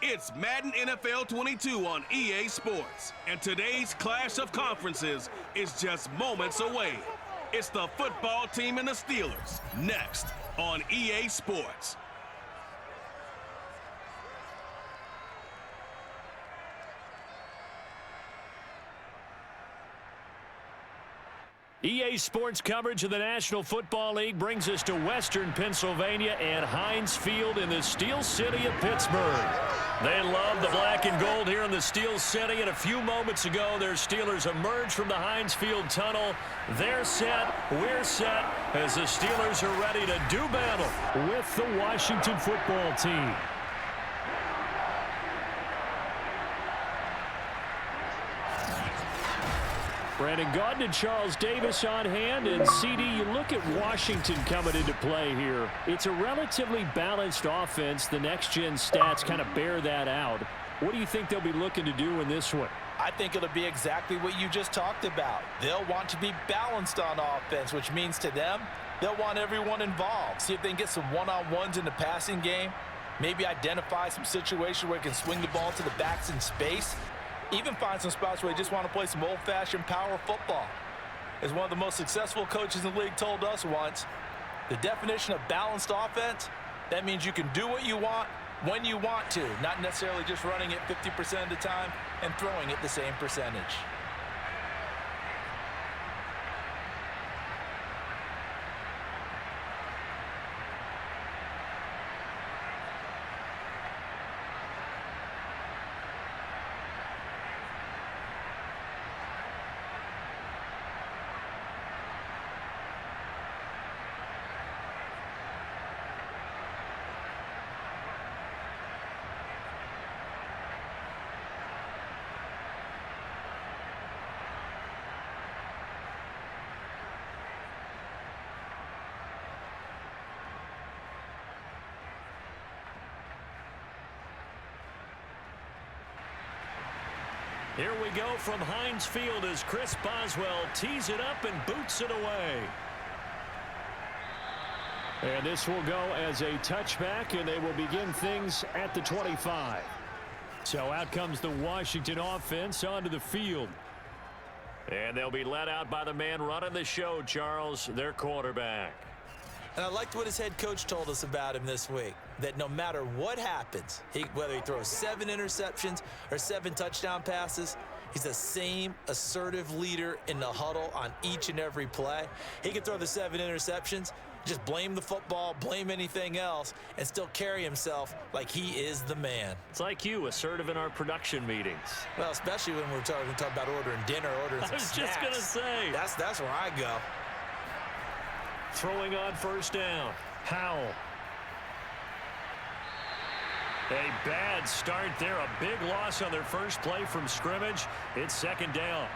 It's Madden NFL 22 on EA Sports, and today's clash of conferences is just moments away. It's the football team and the Steelers, next on EA Sports. EA Sports coverage of the National Football League brings us to Western Pennsylvania and Heinz Field in the Steel City of Pittsburgh. They love the black and gold here in the Steel City, and a few moments ago, their Steelers emerged from the Heinz Field tunnel. They're set, we're set, as the Steelers are ready to do battle with the Washington football team. Brandon Gaudin and Charles Davis on hand. And CD, you look at Washington coming into play here. It's a relatively balanced offense. The next-gen stats kind of bear that out. What do you think they'll be looking to do in this one? I think it'll be exactly what you just talked about. They'll want to be balanced on offense, which means to them, they'll want everyone involved. See if they can get some one-on-ones in the passing game. Maybe identify some situations where they can swing the ball to the backs in space. Even find some spots where they just want to play some old-fashioned power football. As one of the most successful coaches in the league told us once, the definition of balanced offense, that means you can do what you want when you want to, not necessarily just running it 50% of the time and throwing it the same percentage. Here we go from Heinz Field as Chris Boswell tees it up and boots it away. And this will go as a touchback, and they will begin things at the 25. So out comes the Washington offense onto the field. And they'll be led out by the man running the show, Charles, their quarterback. And I liked what his head coach told us about him this week, that no matter what happens, whether he throws 7 interceptions or 7 touchdown passes, he's the same assertive leader in the huddle on each and every play. He can throw the 7 interceptions, just blame the football, blame anything else, and still carry himself like he is the man. It's like you, assertive in our production meetings. Well, especially when we're talking about ordering dinner, ordering some snacks. I was just going to say. That's where I go. Throwing on first down, Howell. A bad start there, a big loss on their first play from scrimmage. It's second down.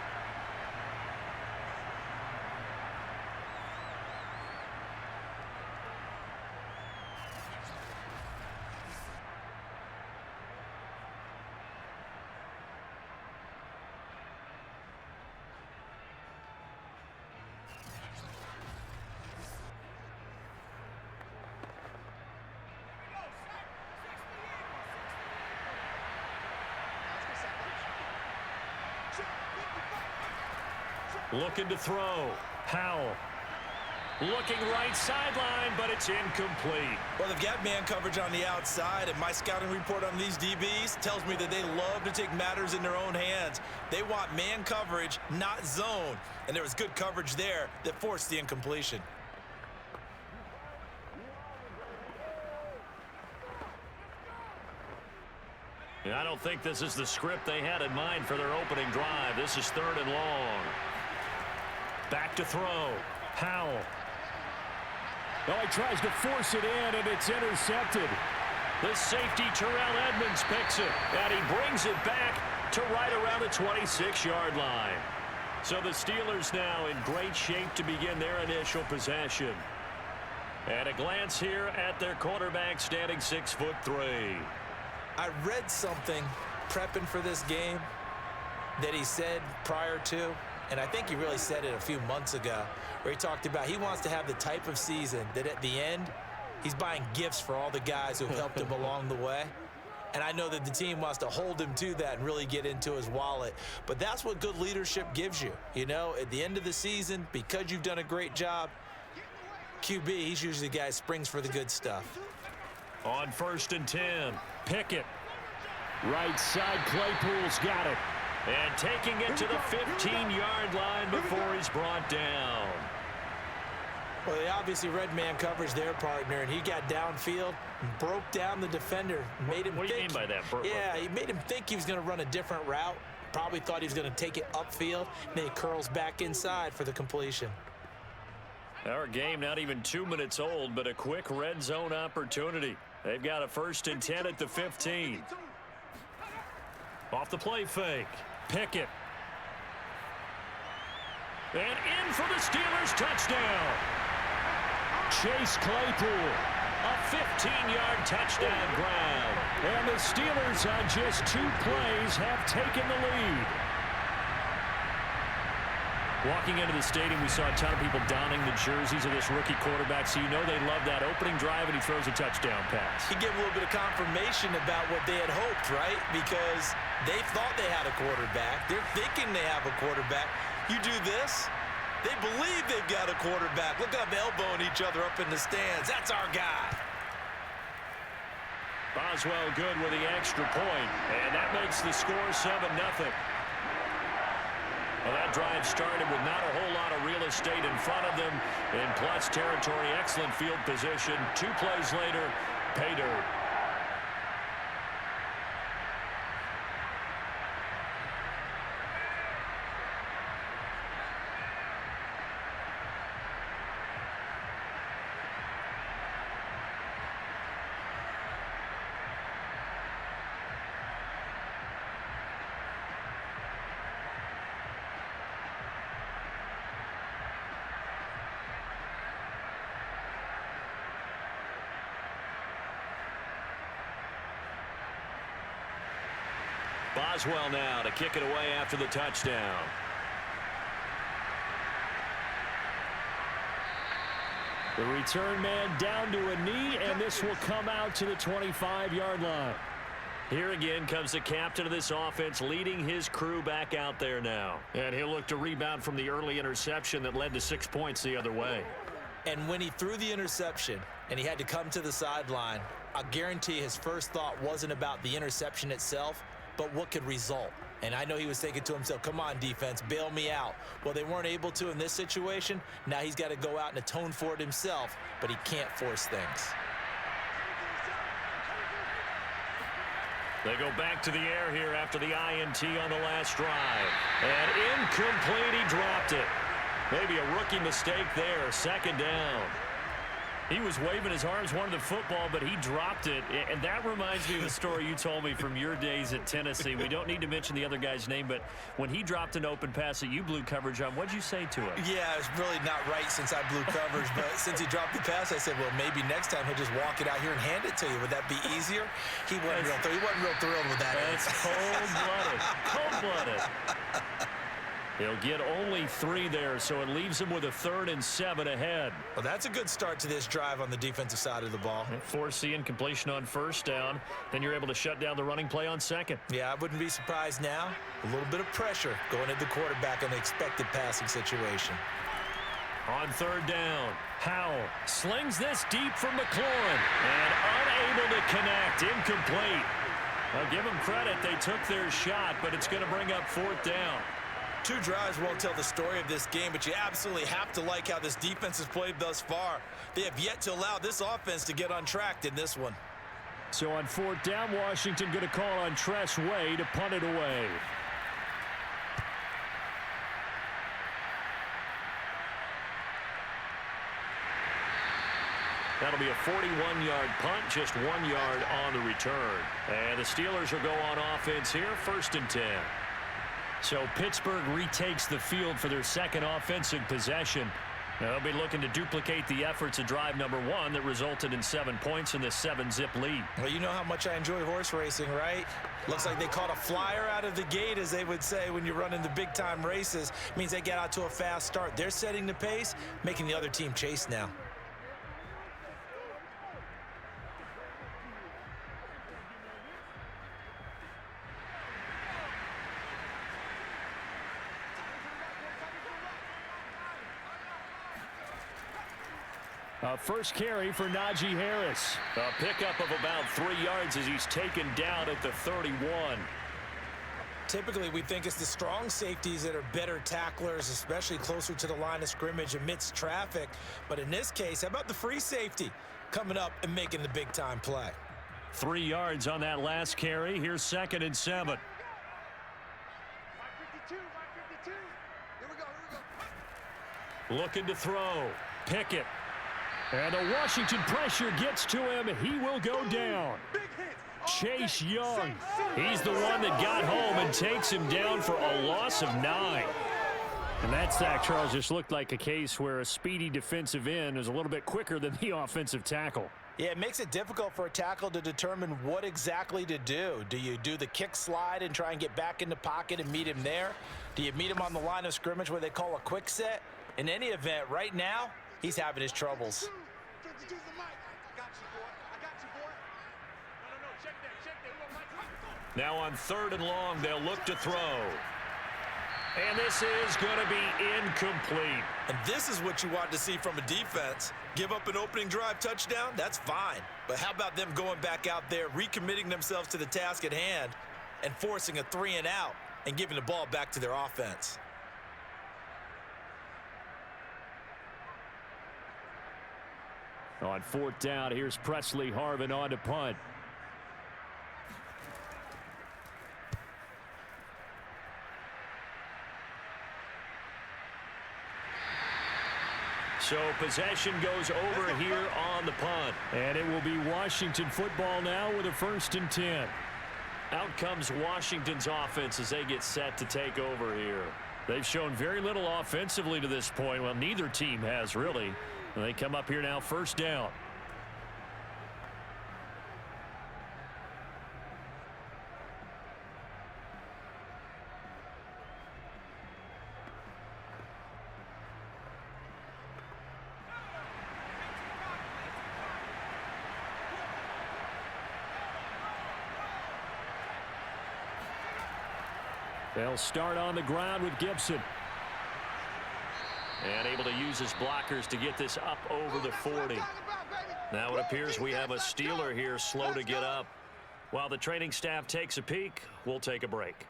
Looking to throw. Howell. Looking right sideline, but it's incomplete. Well, they've got man coverage on the outside, and my scouting report on these DBs tells me that they love to take matters in their own hands. They want man coverage, not zone. And there was good coverage there that forced the incompletion. And I don't think this is the script they had in mind for their opening drive. This is 3rd and long. Back to throw. Howell. Oh, he tries to force it in, and it's intercepted. The safety, Terrell Edmonds, picks it, and he brings it back to right around the 26-yard line. So the Steelers now in great shape to begin their initial possession. And a glance here at their quarterback, standing 6'3". I read something prepping for this game that he said prior to, and I think he really said it a few months ago, where he talked about he wants to have the type of season that at the end, he's buying gifts for all the guys who have helped him along the way. And I know that the team wants to hold him to that and really get into his wallet. But that's what good leadership gives you. You know, at the end of the season, because you've done a great job, QB, he's usually the guy who springs for the good stuff. On 1st and 10, Pickett. Right side, Claypool's got it. And taking it to the 15-yard line before he's brought down. Well, they obviously read man coverage their partner, and he got downfield and broke down the defender. Made him what do you mean by that? Yeah, he made him think he was going to run a different route. Probably thought he was going to take it upfield. And then he curls back inside for the completion. Our game not even 2 minutes old, but a quick red zone opportunity. They've got a 1st and 10 at the 15. Off the play fake. Pickett. And in for the Steelers touchdown. Chase Claypool, a 15-yard touchdown grab. And the Steelers on just 2 plays have taken the lead. Walking into the stadium, we saw a ton of people donning the jerseys of this rookie quarterback, so you know they love that opening drive, and he throws a touchdown pass. He gave a little bit of confirmation about what they had hoped, right? Because they thought they had a quarterback. They're thinking they have a quarterback. You do this, they believe they've got a quarterback. Look up, elbowing each other up in the stands. That's our guy. Boswell good with the extra point, and that makes the score 7-0. Well, that drive started with not a whole lot of real estate in front of them. In plus territory, excellent field position. 2 plays later, pay dirt. Boswell now to kick it away after the touchdown. The return man down to a knee, and this will come out to the 25-yard line. Here again comes the captain of this offense, leading his crew back out there now. And he'll look to rebound from the early interception that led to 6 points the other way. And when he threw the interception and he had to come to the sideline, I guarantee his first thought wasn't about the interception itself, but what could result. And I know he was thinking to himself, come on, defense, bail me out. Well, they weren't able to in this situation. Now he's got to go out and atone for it himself, but he can't force things. They go back to the air here after the INT on the last drive. And incomplete, he dropped it. Maybe a rookie mistake there, 2nd down. He was waving his arms, wanted the football, but he dropped it. And that reminds me of a story you told me from your days at Tennessee. We don't need to mention the other guy's name, but when he dropped an open pass that you blew coverage on, what'd you say to him? Yeah, it's really not right since I blew coverage, but since he dropped the pass, I said, well, maybe next time he'll just walk it out here and hand it to you. Would that be easier? He wasn't real thrilled with that. That's cold-blooded. Cold-blooded. He'll get only 3 there, so it leaves him with a 3rd and 7 ahead. Well, that's a good start to this drive on the defensive side of the ball. Force the incompletion on 1st down. Then you're able to shut down the running play on 2nd. Yeah, I wouldn't be surprised now. A little bit of pressure going at the quarterback in the expected passing situation. On 3rd down, Howell slings this deep from McLaurin and unable to connect. Incomplete. I'll give them credit. They took their shot, but it's going to bring up 4th down. 2 drives won't tell the story of this game, but you absolutely have to like how this defense has played thus far. They have yet to allow this offense to get untracked in this one. So on 4th down, Washington going to call on Tress Way to punt it away. That'll be a 41-yard punt, just 1 yard on the return. And the Steelers will go on offense here, 1st and 10. So Pittsburgh retakes the field for their 2nd offensive possession. They'll be looking to duplicate the efforts of drive number 1 that resulted in 7 points in the 7-zip lead. Well, you know how much I enjoy horse racing, right? Looks like they caught a flyer out of the gate, as they would say when you're running the big-time races. It means they get out to a fast start. They're setting the pace, making the other team chase now. First carry for Najee Harris. A pickup of about 3 yards as he's taken down at the 31. Typically, we think it's the strong safeties that are better tacklers, especially closer to the line of scrimmage amidst traffic. But in this case, how about the free safety coming up and making the big-time play? 3 yards on that last carry. Here's 2nd and 7. Looking to throw. Pickett. And the Washington pressure gets to him. He will go down. Chase Young. He's the one that got home and takes him down for a loss of 9. And that sack, Charles, just looked like a case where a speedy defensive end is a little bit quicker than the offensive tackle. Yeah, it makes it difficult for a tackle to determine what exactly to do. Do you do the kick slide and try and get back in the pocket and meet him there? Do you meet him on the line of scrimmage where they call a quick set? In any event, right now, he's having his troubles. Now on 3rd and long, they'll look to throw. And this is going to be incomplete. And this is what you want to see from a defense. Give up an opening drive touchdown, that's fine. But how about them going back out there, recommitting themselves to the task at hand, and forcing a 3-and-out and giving the ball back to their offense? On 4th down, here's Presley Harvin on to punt. So possession goes over here on the punt. And it will be Washington football now with a 1st and 10. Out comes Washington's offense as they get set to take over here. They've shown very little offensively to this point. Well, neither team has really. And they come up here now 1st down. They'll start on the ground with Gibson. And able to use his blockers to get this up over the 40. Now it appears we have a Steeler here slow to get up. While the training staff takes a peek, we'll take a break.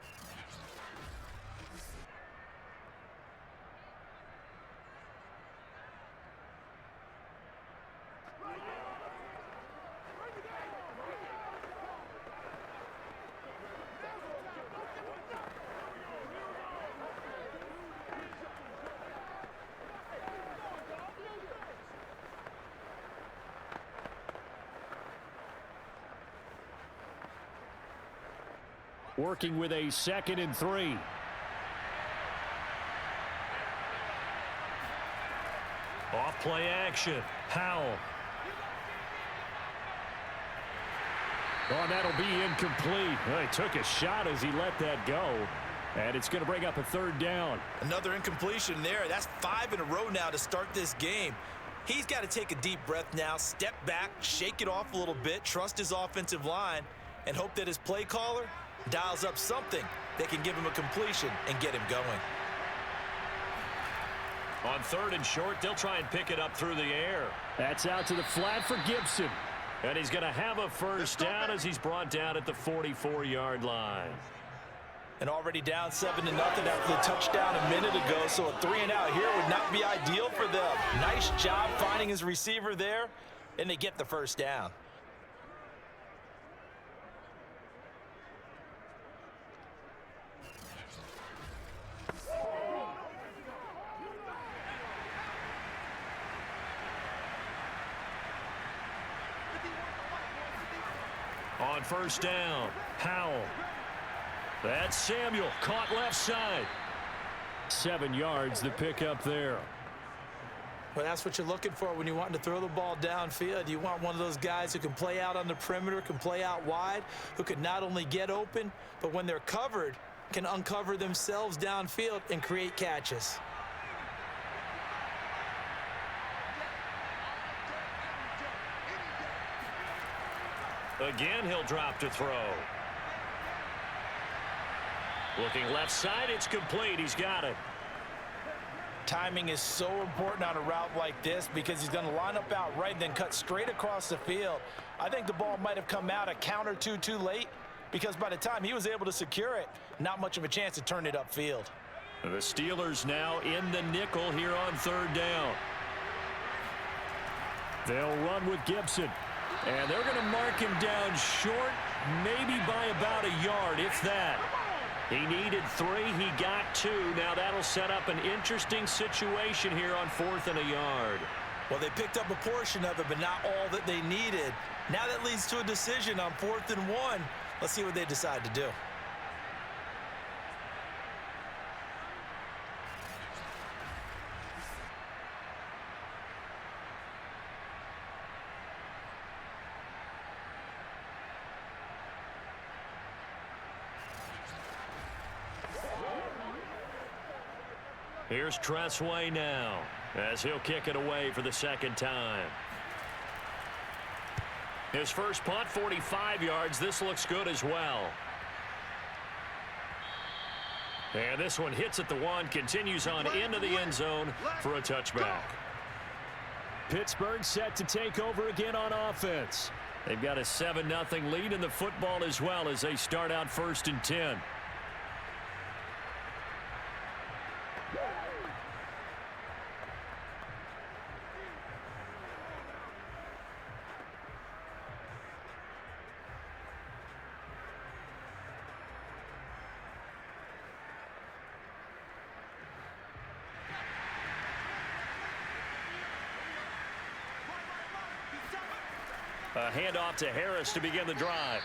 Working with a 2nd and 3. Off play action. Howell. Oh, that'll be incomplete. Well, he took a shot as he let that go. And it's going to bring up a 3rd down. Another incompletion there. That's 5 in a row now to start this game. He's got to take a deep breath now, step back, shake it off a little bit, trust his offensive line, and hope that his play caller dials up something that can give him a completion and get him going. On 3rd and short, they'll try and pick it up through the air. That's out to the flat for Gibson. And he's going to have a 1st down as he's brought down at the 44-yard line. And already down 7-0 after the touchdown a minute ago, so a 3-and-out here would not be ideal for them. Nice job finding his receiver there, and they get the 1st down. On 1st down, Howell. That's Samuel, caught left side. 7 yards, the pickup there. Well, that's what you're looking for when you want to throw the ball downfield. You want one of those guys who can play out on the perimeter, can play out wide, who can not only get open, but when they're covered, can uncover themselves downfield and create catches. Again, he'll drop to throw. Looking left side, it's complete. He's got it. timing is so important on a route like this because he's going to line up out right and then cut straight across the field. I think the ball might have come out a count or two too late because by the time he was able to secure it, not much of a chance to turn it upfield. The Steelers now in the nickel here on third down. They'll run with Gibson. And they're going to mark him down short, maybe by about a yard, if that. He needed 3, he got 2. Now that'll set up an interesting situation here on 4th and a yard. Well, they picked up a portion of it, but not all that they needed. Now that leads to a decision on 4th and 1. Let's see what they decide to do. Here's Tressway now as he'll kick it away for the second time. His first punt, 45 yards. This looks good as well. And this one hits at the 1, continues on into the end zone for a touchback. Pittsburgh set to take over again on offense. They've got a 7-0 lead in the football as well as they start out 1st and 10. A handoff to Harris to begin the drive.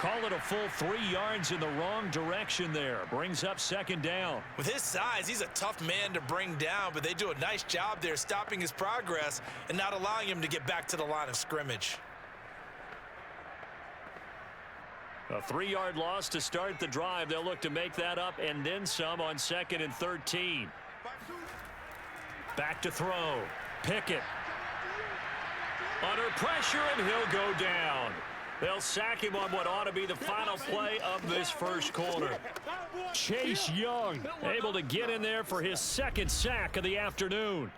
Call it a full 3 yards in the wrong direction there. Brings up second down. With his size, he's a tough man to bring down, but they do a nice job there stopping his progress and not allowing him to get back to the line of scrimmage. A 3-yard loss to start the drive. They'll look to make that up and then some on 2nd and 13. Back to throw. Pickett. Under pressure, and he'll go down. They'll sack him on what ought to be the final play of this first quarter. Chase Young able to get in there for his 2nd sack of the afternoon.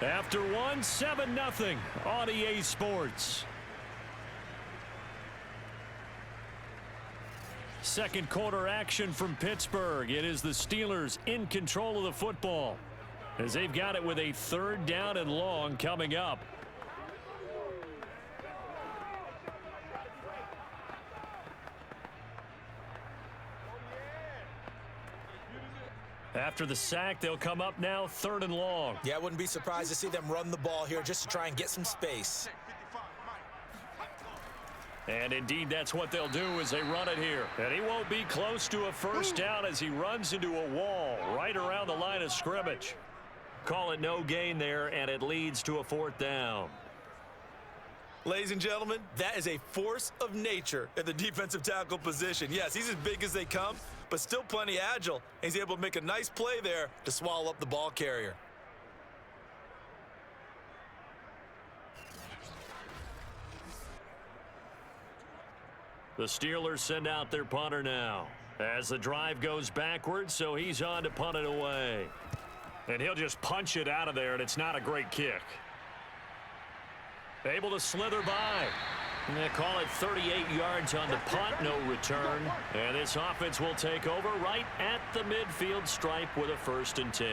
After 1, 7-0 on EA Sports. Second quarter action from Pittsburgh. It is the Steelers in control of the football as they've got it with a 3rd down and long coming up. After the sack, they'll come up now 3rd and long. Yeah, I wouldn't be surprised to see them run the ball here just to try and get some space. And indeed, that's what they'll do as they run it here. And he won't be close to a first down as he runs into a wall right around the line of scrimmage. Call it no gain there, and it leads to a 4th down. Ladies and gentlemen, that is a force of nature at the defensive tackle position. Yes, he's as big as they come, but still plenty agile. He's able to make a nice play there to swallow up the ball carrier. The Steelers send out their punter now as the drive goes backwards, so he's on to punt it away. And he'll just punch it out of there, and it's not a great kick. Able to slither by. And they call it 38 yards on the punt, no return. And this offense will take over right at the midfield stripe with a 1st and 10.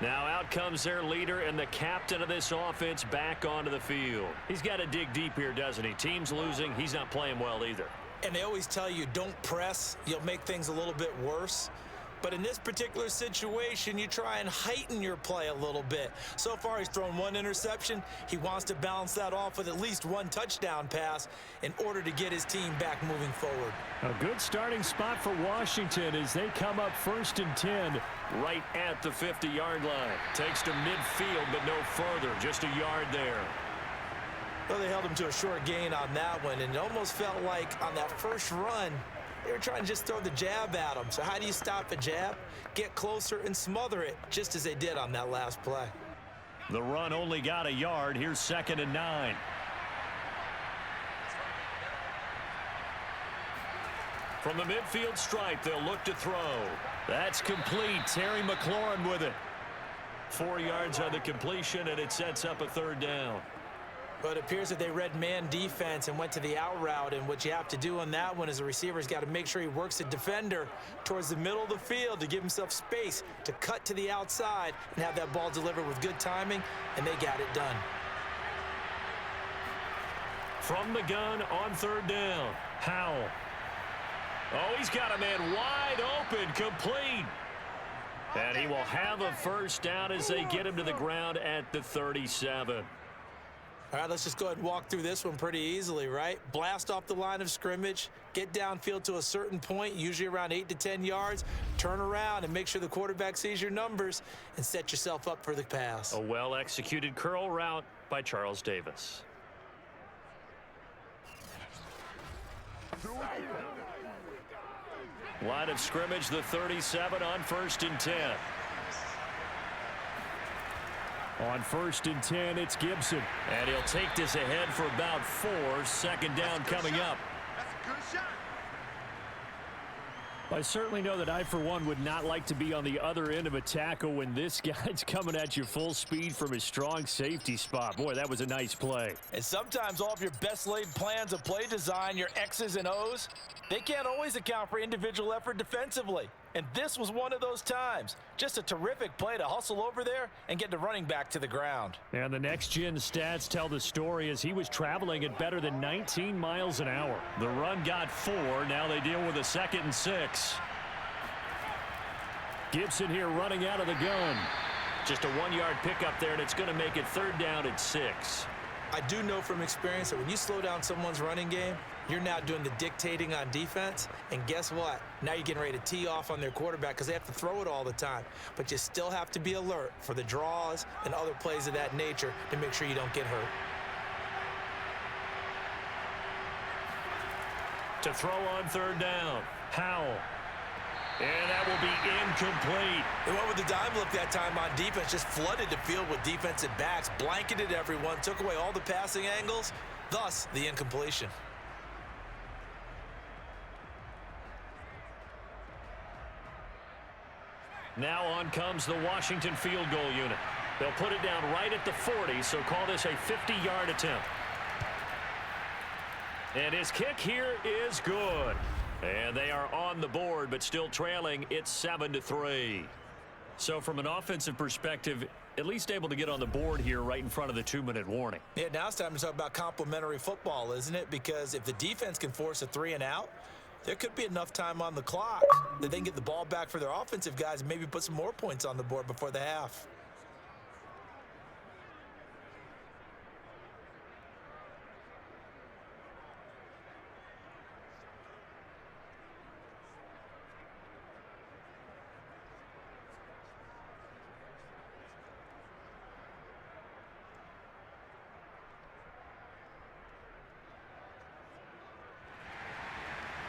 Now out comes their leader and the captain of this offense back onto the field. He's got to dig deep here, doesn't he? Team's losing. He's not playing well either. And they always tell you, don't press. You'll make things a little bit worse. But in this particular situation, you try and heighten your play a little bit. So far, he's thrown 1 interception. He wants to balance that off with at least 1 touchdown pass in order to get his team back moving forward. A good starting spot for Washington as they come up 1st and 10 right at the 50-yard line. Takes to midfield, but no further. Just a yard there. Well, they held him to a short gain on that one, and it almost felt like on that first run, they were trying to just throw the jab at him. So how do you stop a jab? Get closer and smother it, just as they did on that last play. The run only got a yard. Here's 2nd and 9. From the midfield stripe, they'll look to throw. That's complete. Terry McLaurin with it. 4 yards on the completion, and it sets up a 3rd down. But it appears that they read man defense and went to the out route, and what you have to do on that one is the receiver's got to make sure he works the defender towards the middle of the field to give himself space to cut to the outside and have that ball delivered with good timing, and they got it done. From the gun on 3rd down, Howell. Oh, he's got a man wide open, complete. And he will have a 1st down as they get him to the ground at the 37. All right, let's just go ahead and walk through this one pretty easily, right? Blast off the line of scrimmage, get downfield to a certain point, usually around 8 to 10 yards, turn around and make sure the quarterback sees your numbers and set yourself up for the pass. A well-executed curl route by Charles Davis. Line of scrimmage, the 37 on 1st and 10. On 1st and 10, it's Gibson. And he'll take this ahead for about 4. 2nd down coming up. That's a good shot. I certainly know that I, for one, would not like to be on the other end of a tackle when this guy's coming at you full speed from his strong safety spot. Boy, that was a nice play. And sometimes all of your best laid plans of play design, your X's and O's, they can't always account for individual effort defensively. And this was one of those times. Just a terrific play to hustle over there and get the running back to the ground. And the next-gen stats tell the story as he was traveling at better than 19 miles an hour. The run got 4. Now they deal with a 2nd and 6. Gibson here running out of the gun. Just a 1-yard pickup there, and it's going to make it 3rd down and 6. I do know from experience that when you slow down someone's running game, you're now doing the dictating on defense, and guess what? Now you're getting ready to tee off on their quarterback because they have to throw it all the time. But you still have to be alert for the draws and other plays of that nature to make sure you don't get hurt. To throw on 3rd down, Howell. And that will be incomplete. They went with the dime look that time on defense, just flooded the field with defensive backs, blanketed everyone, took away all the passing angles, thus the incompletion. Now on comes the Washington field goal unit. They'll put it down right at the 40, so call this a 50-yard attempt. And his kick here is good. And they are on the board, but still trailing. It's 7-3. So from an offensive perspective, at least able to get on the board here right in front of the 2-minute warning. Yeah, now it's time to talk about complementary football, isn't it? Because if the defense can force a 3 and out, there could be enough time on the clock that they can get the ball back for their offensive guys and maybe put some more points on the board before the half.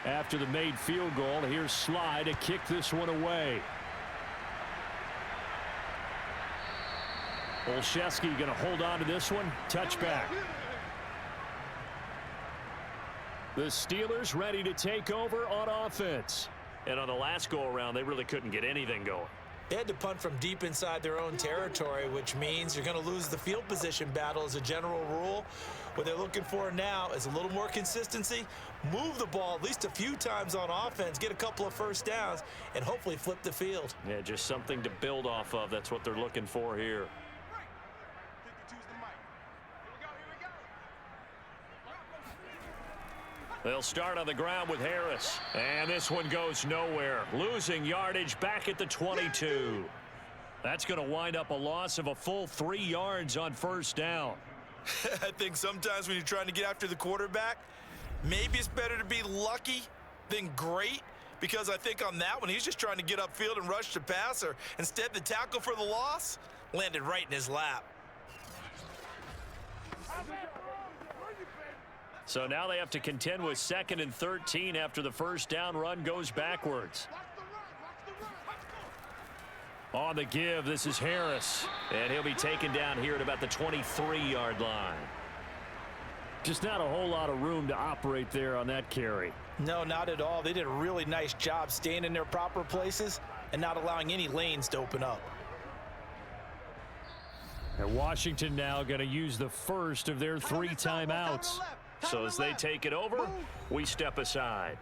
After the made field goal, here's Sly to kick this one away. Olszewski going to hold on to this one. Touchback. The Steelers ready to take over on offense. And on the last go-around, they really couldn't get anything going. They had to punt from deep inside their own territory, which means you're going to lose the field position battle as a general rule. What they're looking for now is a little more consistency, move the ball at least a few times on offense, get a couple of 1st downs, and hopefully flip the field. Yeah, just something to build off of. That's what they're looking for here. They'll start on the ground with Harris. And this one goes nowhere. Losing yardage back at the 22. That's going to wind up a loss of a full 3 yards on 1st down. I think sometimes when you're trying to get after the quarterback, maybe it's better to be lucky than great, because I think on that one, he's just trying to get upfield and rush the passer. Instead, the tackle for the loss landed right in his lap. So now they have to contend with 2nd and 13 after the 1st down run goes backwards. On the give, this is Harris. And he'll be taken down here at about the 23-yard line. Just not a whole lot of room to operate there on that carry. No, not at all. They did a really nice job staying in their proper places and not allowing any lanes to open up. And Washington now going to use the first of their 3 timeouts. So as they take it over, we step aside.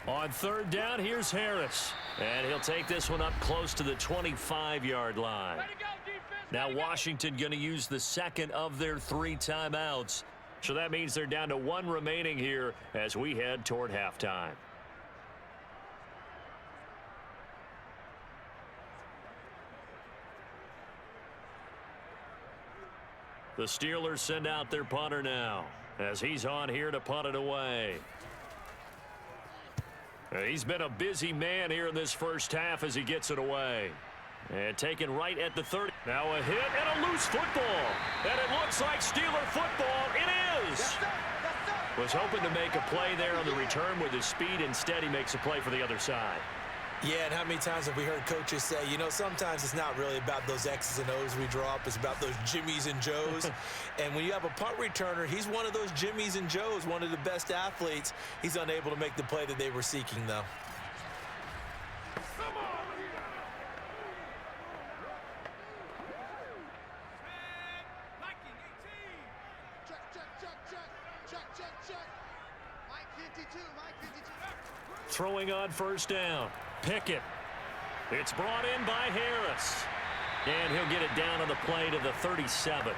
On third down, here's Harris. And he'll take this one up close to the 25-yard line. Now Washington going to use the second of their 3 timeouts. So that means they're down to 1 remaining here as we head toward halftime. The Steelers send out their punter now as he's on here to punt it away. He's been a busy man here in this first half as he gets it away. And taken right at the 30. Now a hit and a loose football. And it looks like Steeler football. It is. Was hoping to make a play there on the return with his speed. Instead, he makes a play for the other side. Yeah, and how many times have we heard coaches say, you know, sometimes it's not really about those X's and O's we draw up. It's about those Jimmies and Joes. And when you have a punt returner, he's one of those Jimmies and Joes, one of the best athletes. He's unable to make the play that they were seeking, though. Throwing on first down. Pickett. It's brought in by Harris. And he'll get it down on the play to the 37.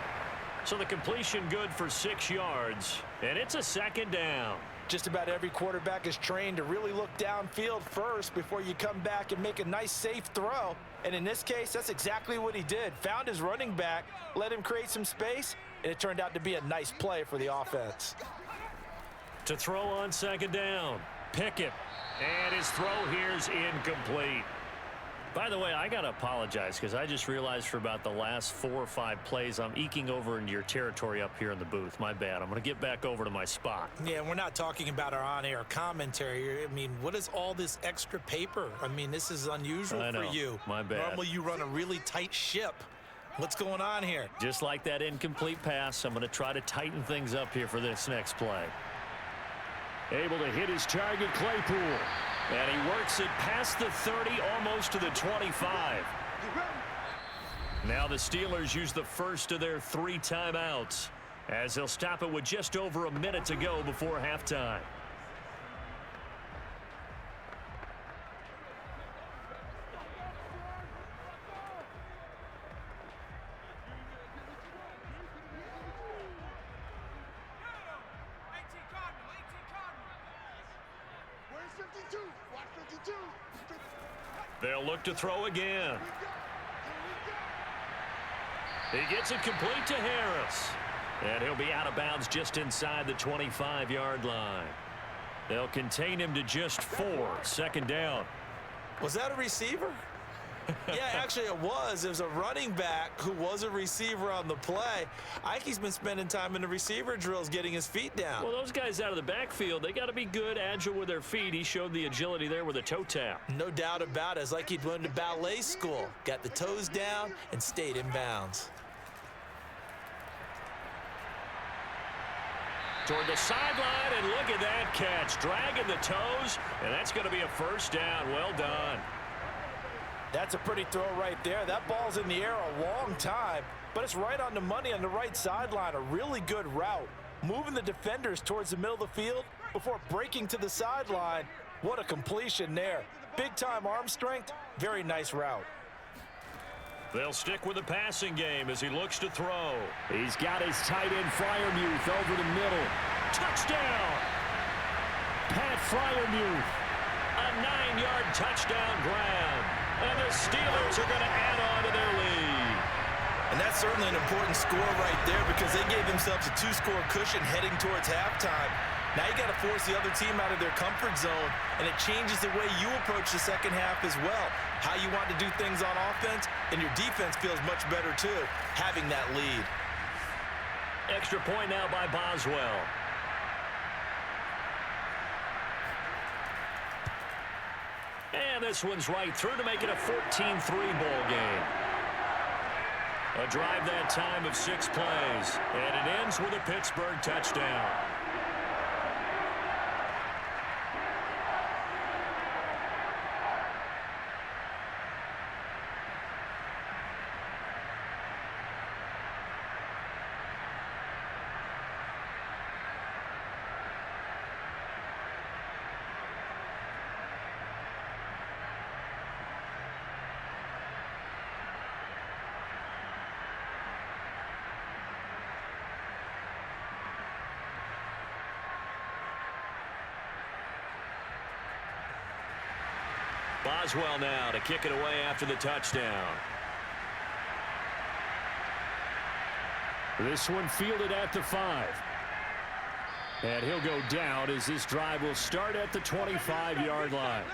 So the completion good for 6 yards. And it's a second down. Just about every quarterback is trained to really look downfield first before you come back and make a nice, safe throw. And in this case, that's exactly what he did. Found his running back, let him create some space, and it turned out to be a nice play for the offense. To throw on second down. Pickett. And his throw here's incomplete. By the way, I got to apologize because I just realized for about the last 4 or 5 plays, I'm eking over into your territory up here in the booth. My bad. I'm going to get back over to my spot. Yeah, we're not talking about our on-air commentary. I mean, what is all this extra paper? I mean, this is unusual for you. My bad. Normally you run a really tight ship. What's going on here? Just like that incomplete pass, I'm going to try to tighten things up here for this next play. Able to hit his target, Claypool. And he works it past the 30, almost to the 25. Now the Steelers use the first of their 3 timeouts as they'll stop it with just over a minute to go before halftime. They'll look to throw again. He gets it complete to Harris. And he'll be out of bounds just inside the 25-yard line. They'll contain him to just 4. Second down. Was that a receiver? Yeah, actually it was. It was a running back who was a receiver on the play. Ike's been spending time in the receiver drills getting his feet down. Well, those guys out of the backfield, they got to be good, agile with their feet. He showed the agility there with a toe tap. No doubt about it. It's like he'd went to ballet school. Got the toes down and stayed in bounds. Toward the sideline, and look at that catch. Dragging the toes, and that's going to be a first down. Well done. That's a pretty throw right there. That ball's in the air a long time, but it's right on the money on the right sideline. A really good route. Moving the defenders towards the middle of the field before breaking to the sideline. What a completion there. Big-time arm strength. Very nice route. They'll stick with the passing game as he looks to throw. He's got his tight end Freiermuth over the middle. Touchdown! Pat Freiermuth. A 9-yard touchdown grab. And the Steelers are going to add on to their lead. And That's certainly an important score right there because they gave themselves a 2-score cushion heading towards halftime. Now you got to force the other team out of their comfort zone, and it changes the way you approach the second half as well. How you want to do things on offense, and your defense feels much better too, having that lead. Extra point now by Boswell. And this one's right through to make it a 14-3 ball game. A drive that time of 6 plays, and it ends with a Pittsburgh touchdown. Boswell now to kick it away after the touchdown. This one fielded at the 5. And he'll go down as this drive will start at the 25-yard line.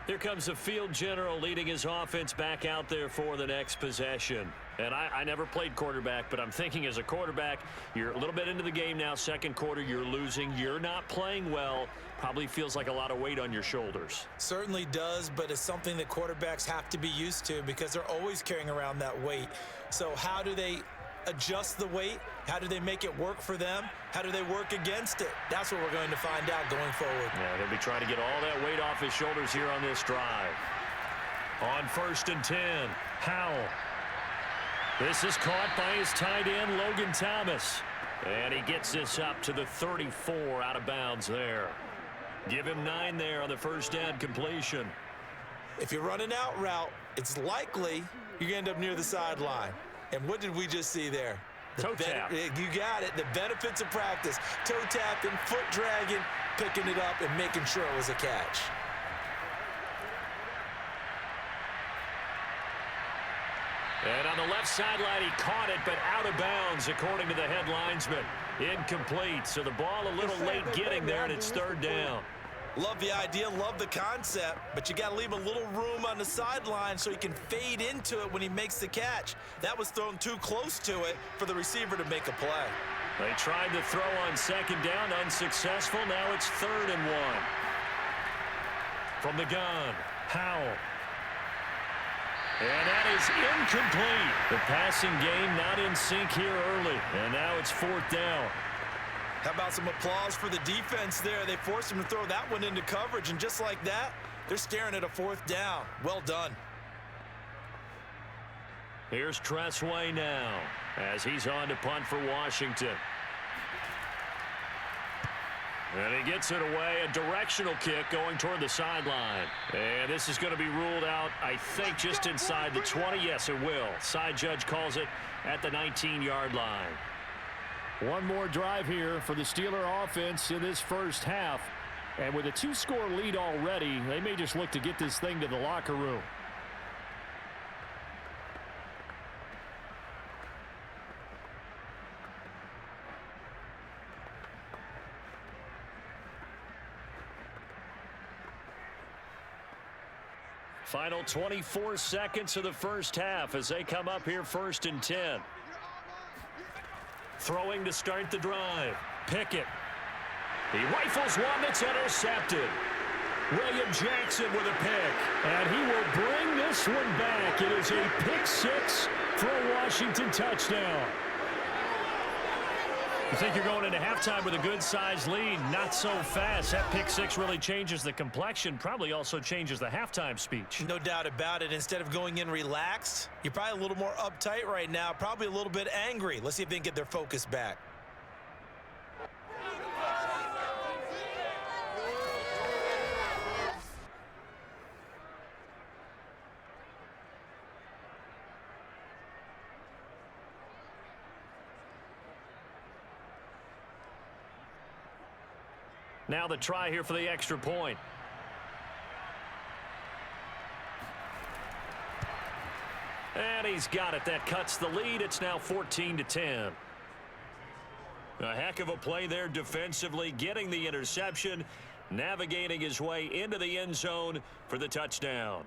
Here comes the field general leading his offense back out there for the next possession. And I never played quarterback, but I'm thinking as a quarterback, you're a little bit into the game now. Second quarter, you're losing. You're not playing well. Probably feels like a lot of weight on your shoulders. Certainly does, but it's something that quarterbacks have to be used to because they're always carrying around that weight. So how do they adjust the weight? How do they make it work for them? How do they work against it? That's what we're going to find out going forward. Yeah, he'll be trying to get all that weight off his shoulders here on this drive. On 1st and 10, Howell. This is caught by his tight end, Logan Thomas. And he gets this up to the 34 out of bounds there. Give him 9 there on the first down completion. If you run an out route, it's likely you're going to end up near the sideline. And what did we just see there? Toe tap. You got it. The benefits of practice. Toe tapping, foot dragging, picking it up, and making sure it was a catch. And on the left sideline, he caught it, but out of bounds, according to the head linesman. Incomplete, so the ball a little late getting there, and it's 3rd down. Love the idea, love the concept, but you got to leave a little room on the sideline so he can fade into it when he makes the catch. That was thrown too close to it for the receiver to make a play. They tried to throw on 2nd down, unsuccessful. Now it's 3rd and 1. From the gun, Howell. And that is incomplete. The passing game not in sync here early. And now it's 4th down. How about some applause for the defense there? They forced him to throw that one into coverage, and just like that, they're staring at a 4th down. Well done. Here's Tressway now as he's on to punt for Washington. And he gets it away, a directional kick going toward the sideline. And this is going to be ruled out, I think, just inside the 20. Yes, it will. Side judge calls it at the 19-yard line. One more drive here for the Steeler offense in this first half. And with a 2-score lead already, they may just look to get this thing to the locker room. Final 24 seconds of the first half as they come up here 1st and 10. Throwing to start the drive. Pickett. He rifles one that's intercepted. William Jackson with a pick. And he will bring this one back. It is a pick 6 for a Washington touchdown. You think you're going into halftime with a good-sized lead. Not so fast. That pick 6 really changes the complexion. Probably also changes the halftime speech. No doubt about it. Instead of going in relaxed, you're probably a little more uptight right now. Probably a little bit angry. Let's see if they can get their focus back. Now the try here for the extra point. And he's got it. That cuts the lead. It's now 14-10. A heck of a play there defensively, getting the interception, navigating his way into the end zone for the touchdown.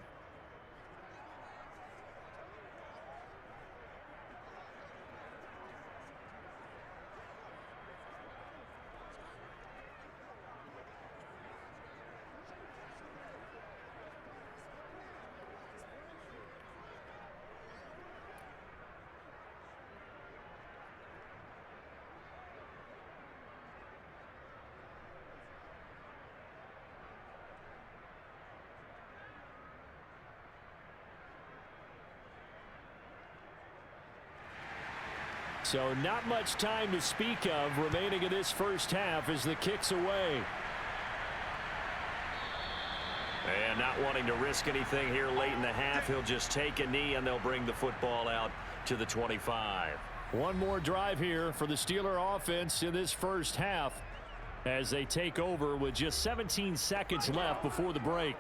So not much time to speak of remaining in this first half as the kick's away. And not wanting to risk anything here late in the half, he'll just take a knee and they'll bring the football out to the 25. One more drive here for the Steeler offense in this first half as they take over with just 17 seconds left before the break.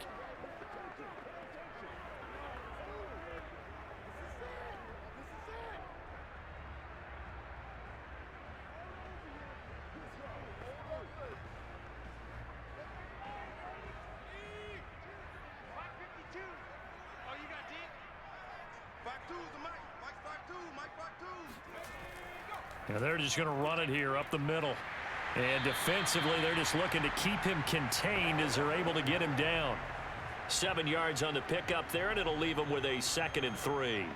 Now they're just going to run it here up the middle. And defensively, they're just looking to keep him contained as they're able to get him down. 7 yards on the pickup there, and it'll leave him with a 2nd and 3.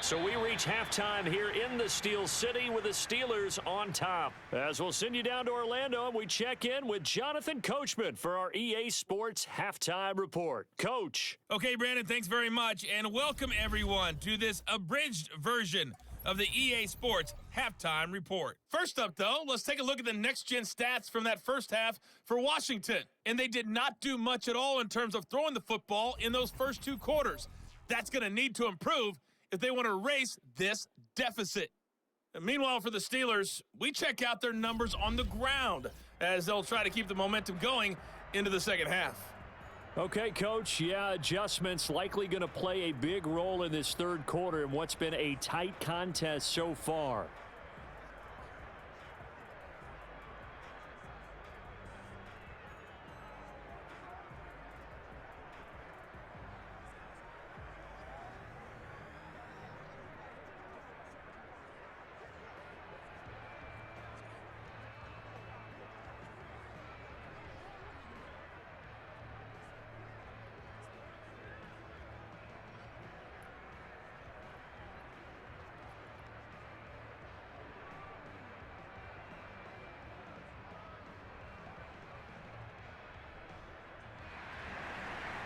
So we reach halftime here in the Steel City with the Steelers on top. As we'll send you down to Orlando, and we check in with Jonathan Coachman for our EA Sports Halftime Report. Coach. Okay, Brandon, thanks very much, and welcome everyone to this abridged version of the EA Sports Halftime Report. First up, though, let's take a look at the next-gen stats from that first half for Washington. And they did not do much at all in terms of throwing the football in those first 2 quarters. That's going to need to improve if they want to erase this deficit. And meanwhile, for the Steelers, we check out their numbers on the ground as they'll try to keep the momentum going into the second half. Okay, Coach, yeah, adjustments likely going to play a big role in this third quarter in what's been a tight contest so far.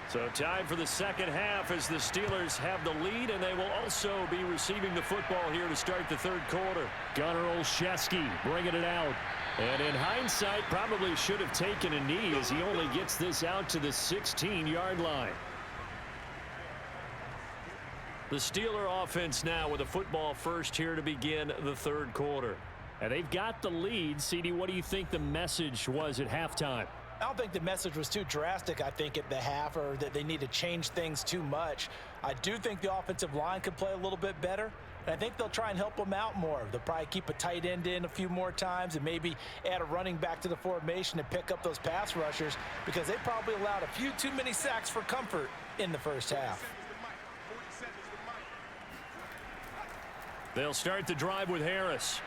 So time for the second half as the Steelers have the lead, and they will also be receiving the football here to start the third quarter. Gunnar Olszewski bringing it out. And in hindsight, probably should have taken a knee as he only gets this out to the 16-yard line. The Steeler offense now with a football first here to begin the third quarter. And they've got the lead. CD, what do you think the message was at halftime? I don't think the message was too drastic, I think, at the half, or that they need to change things too much. I do think the offensive line could play a little bit better, and I think they'll try and help them out more. They'll probably keep a tight end in a few more times and maybe add a running back to the formation to pick up those pass rushers, because they probably allowed a few too many sacks for comfort in the first half. They'll start the drive with Harris.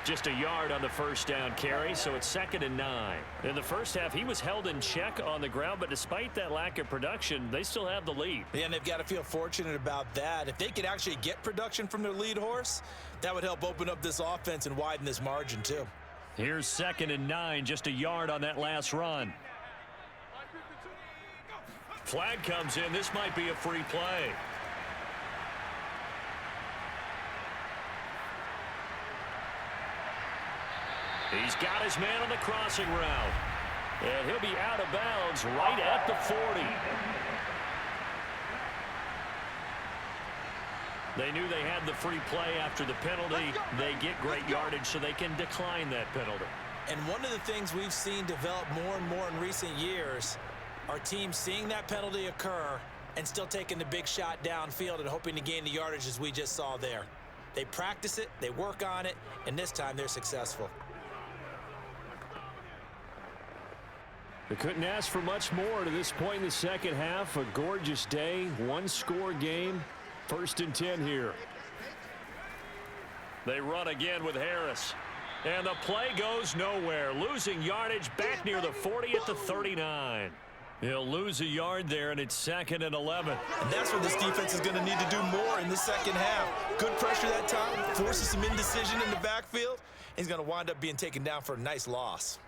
Just a yard on the first down carry, so it's 2nd and 9. In the first half, he was held in check on the ground, but despite that lack of production, they still have the lead. Yeah, and they've got to feel fortunate about that. If they could actually get production from their lead horse, that would help open up this offense and widen this margin, too. Here's 2nd and 9, just a yard on that last run. Flag comes in. This might be a free play. He's got his man on the crossing route. And he'll be out of bounds right at the 40. They knew they had the free play after the penalty. They get great yardage so they can decline that penalty. And one of the things we've seen develop more and more in recent years Our team seeing that penalty occur and still taking the big shot downfield and hoping to gain the yardage as we just saw there. They practice it, they work on it, and this time they're successful. They couldn't ask for much more to this point in the second half. A gorgeous day, one-score game. 1st and 10 here. They run again with Harris. And the play goes nowhere. Losing yardage back near the 40 at the 39. He'll lose a yard there, and it's 2nd and 11. And that's where this defense is going to need to do more in the second half. Good pressure that time, forces some indecision in the backfield. He's going to wind up being taken down for a nice loss.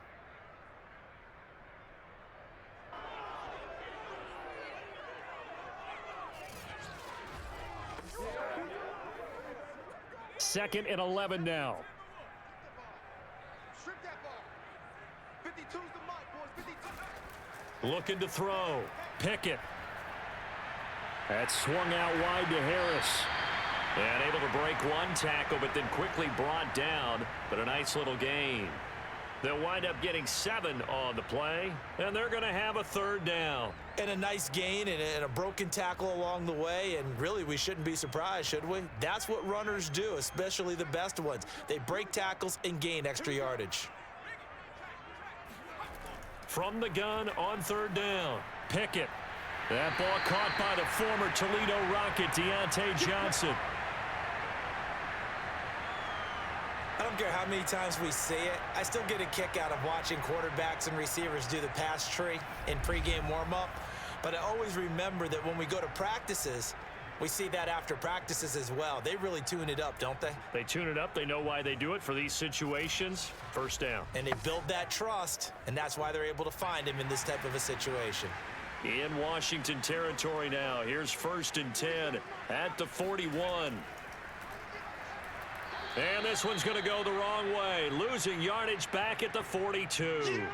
Second and 11 now. Looking to throw. Pickett. That swung out wide to Harris. And able to break one tackle, but then quickly brought down. But a nice little gain. They'll wind up getting 7 on the play, and they're going to have a 3rd down. And a nice gain and a broken tackle along the way, and really we shouldn't be surprised, should we? That's what runners do, especially the best ones. They break tackles and gain extra yardage. From the gun on 3rd down, Pickett. That ball caught by the former Toledo Rocket, Deontay Johnson. I don't care how many times we see it, I still get a kick out of watching quarterbacks and receivers do the pass tree in pregame warm-up. But I always remember that when we go to practices, we see that after practices as well. They really tune it up, don't they? They tune it up. They know why they do it for these situations. 1st down. And they build that trust, and that's why they're able to find him in this type of a situation. In Washington territory now. Here's 1st and 10 at the 41. And this one's going to go the wrong way. Losing yardage back at the 42.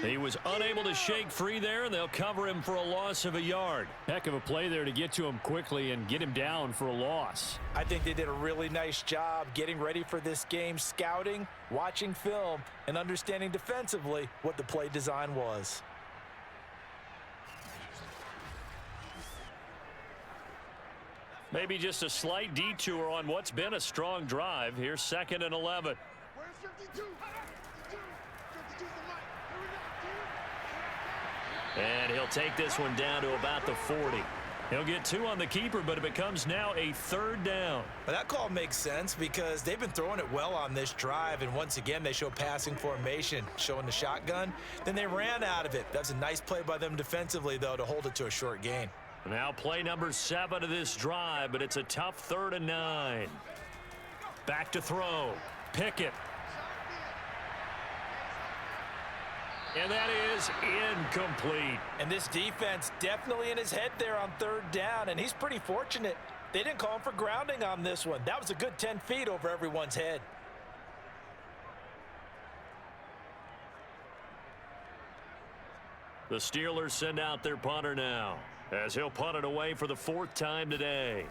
He was unable to shake free there, and they'll cover him for a loss of a yard. Heck of a play there to get to him quickly and get him down for a loss. I think they did a really nice job getting ready for this game, scouting, watching film, and understanding defensively what the play design was. Maybe just a slight detour on what's been a strong drive. Here's 2nd and 11. And he'll take this one down to about the 40. He'll get 2 on the keeper, but it becomes now a 3rd down. Well, that call makes sense because they've been throwing it well on this drive, and once again they show passing formation, showing the shotgun. Then they ran out of it. That's a nice play by them defensively, though, to hold it to a short gain. Now play number 7 of this drive, but it's a tough 3rd and 9. Back to throw. Pickett. And that is incomplete. And this defense definitely in his head there on 3rd down, and he's pretty fortunate. They didn't call him for grounding on this one. That was a good 10 feet over everyone's head. The Steelers send out their punter now, as he'll punt it away for the 4th time today.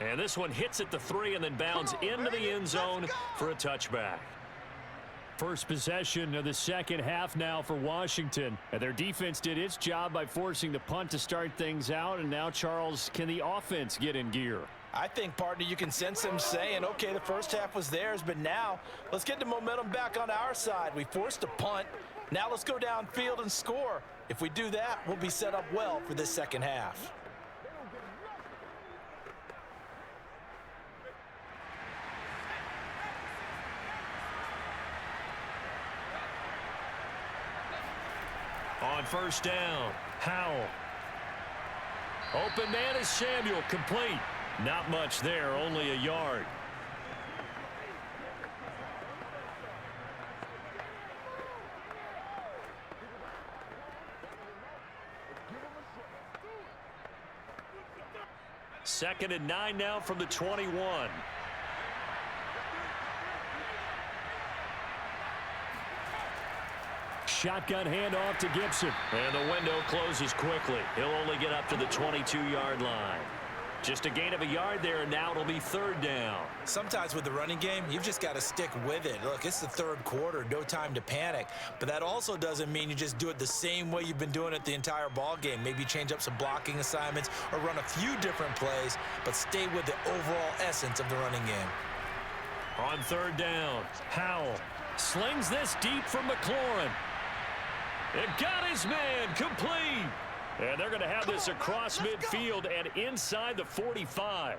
And this one hits at the 3 and then bounds into the end zone for a touchback. First possession of the second half now for Washington. And their defense did its job by forcing the punt to start things out. And now, Charles, can the offense get in gear? I think, partner, you can sense them saying, okay, the first half was theirs, but now let's get the momentum back on our side. We forced a punt. Now let's go downfield and score. If we do that, we'll be set up well for this second half. On 1st down, Howell. Open man is Samuel, complete. Not much there, only a yard. Second and 9 now from the 21. Shotgun handoff to Gibson. And the window closes quickly. He'll only get up to the 22-yard line. Just a gain of a yard there, and now it'll be third down. Sometimes with the running game, you've just got to stick with it. Look, it's the third quarter, no time to panic. But that also doesn't mean you just do it the same way you've been doing it the entire ball game. Maybe change up some blocking assignments or run a few different plays, but stay with the overall essence of the running game. On third down, Howell slings this deep from McLaurin. It got his man complete. And they're going to have this across midfield and inside the 45.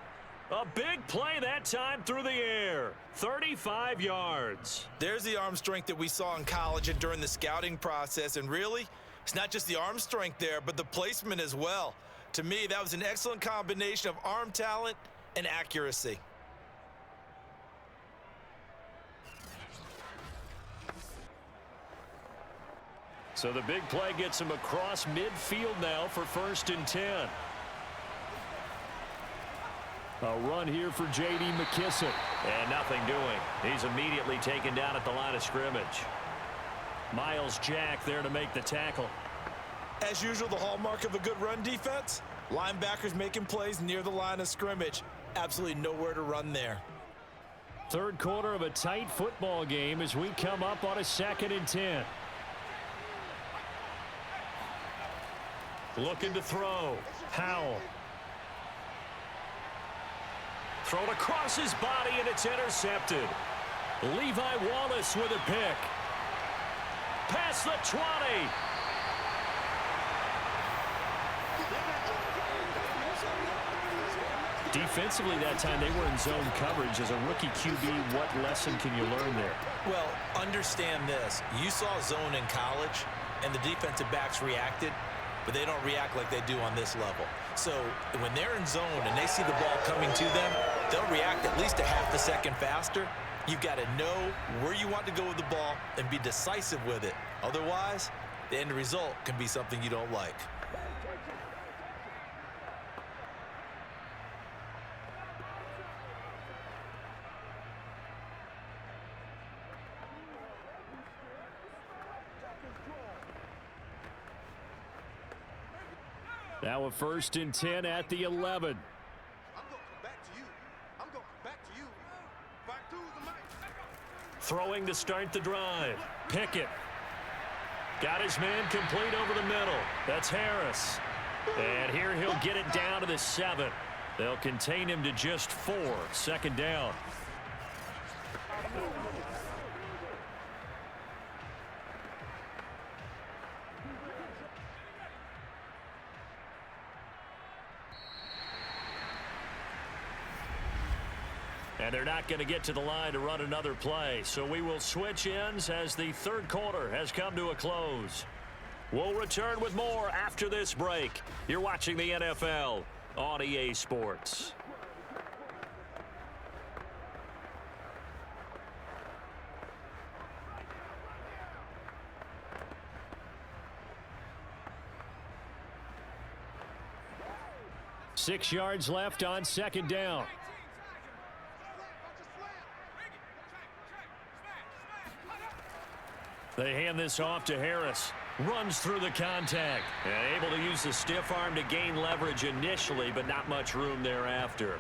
A big play that time through the air. 35 yards. There's the arm strength that we saw in college and during the scouting process. And really, it's not just the arm strength there, but the placement as well. To me, that was an excellent combination of arm talent and accuracy. So the big play gets him across midfield now for 1st and 10. A run here for J.D. McKissick. And nothing doing. He's immediately taken down at the line of scrimmage. Miles Jack there to make the tackle. As usual, the hallmark of a good run defense, linebackers making plays near the line of scrimmage. Absolutely nowhere to run there. Third quarter of a tight football game as we come up on a 2nd and 10. Looking to throw. Howell. Thrown across his body, and it's intercepted. Levi Wallace with a pick. Past the 20. Defensively that time, they were in zone coverage. As a rookie QB, what lesson can you learn there? Well, understand this. You saw zone in college, and the defensive backs reacted, but they don't react like they do on this level. So when they're in zone and they see the ball coming to them, they'll react at least a half a second faster. You've got to know where you want to go with the ball and be decisive with it. Otherwise, the end result can be something you don't like. Now a 1st and 10 at the 11. Throwing to start the drive. Pickett. Got his man complete over the middle. That's Harris. And here he'll get it down to the 7. They'll contain him to just 4. 2nd down. And they're not going to get to the line to run another play. So we will switch ends as the third quarter has come to a close. We'll return with more after this break. You're watching the NFL on EA Sports. Six yards left on 2nd down. They hand this off to Harris. Runs through the contact. And able to use the stiff arm to gain leverage initially, but not much room thereafter.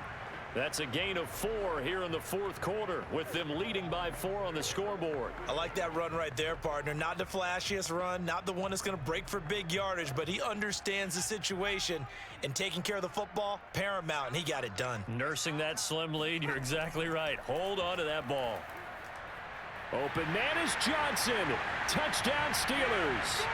That's a gain of 4 here in the 4th quarter, with them leading by 4 on the scoreboard. I like that run right there, partner. Not the flashiest run, not the one that's going to break for big yardage, but he understands the situation, and taking care of the football, paramount, and he got it done. Nursing that slim lead, you're exactly right. Hold on to that ball. Open man is Johnson. Touchdown Steelers.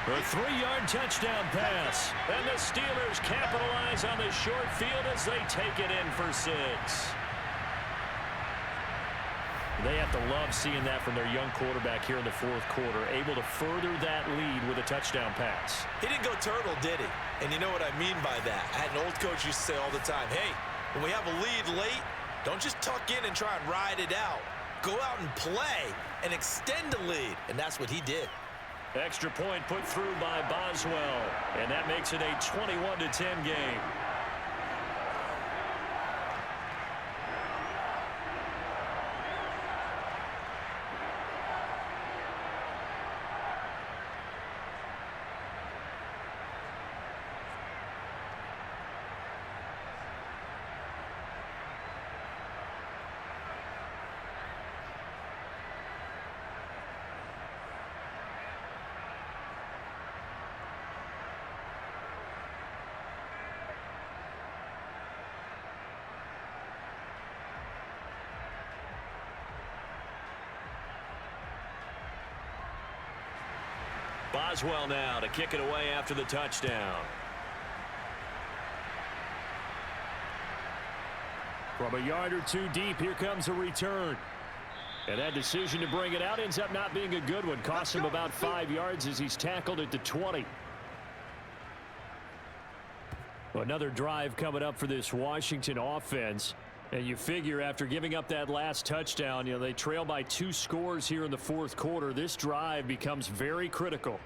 A 3-yard touchdown pass. And the Steelers capitalize on the short field as they take it in for 6. They have to love seeing that from their young quarterback here in the 4th quarter, able to further that lead with a touchdown pass. He didn't go turtle, did he? And you know what I mean by that. I had an old coach used to say all the time, hey, when we have a lead late, don't just tuck in and try and ride it out. Go out and play and extend the lead, and that's what he did. Extra point put through by Boswell, and that makes it a 21-10 game. Boswell now to kick it away after the touchdown. From a yard or two deep, here comes a return. And that decision to bring it out ends up not being a good one. Costs him about 5 yards as he's tackled at the 20. Another drive coming up for this Washington offense. And you figure after giving up that last touchdown, they trail by 2 scores here in the fourth quarter. This drive becomes very critical.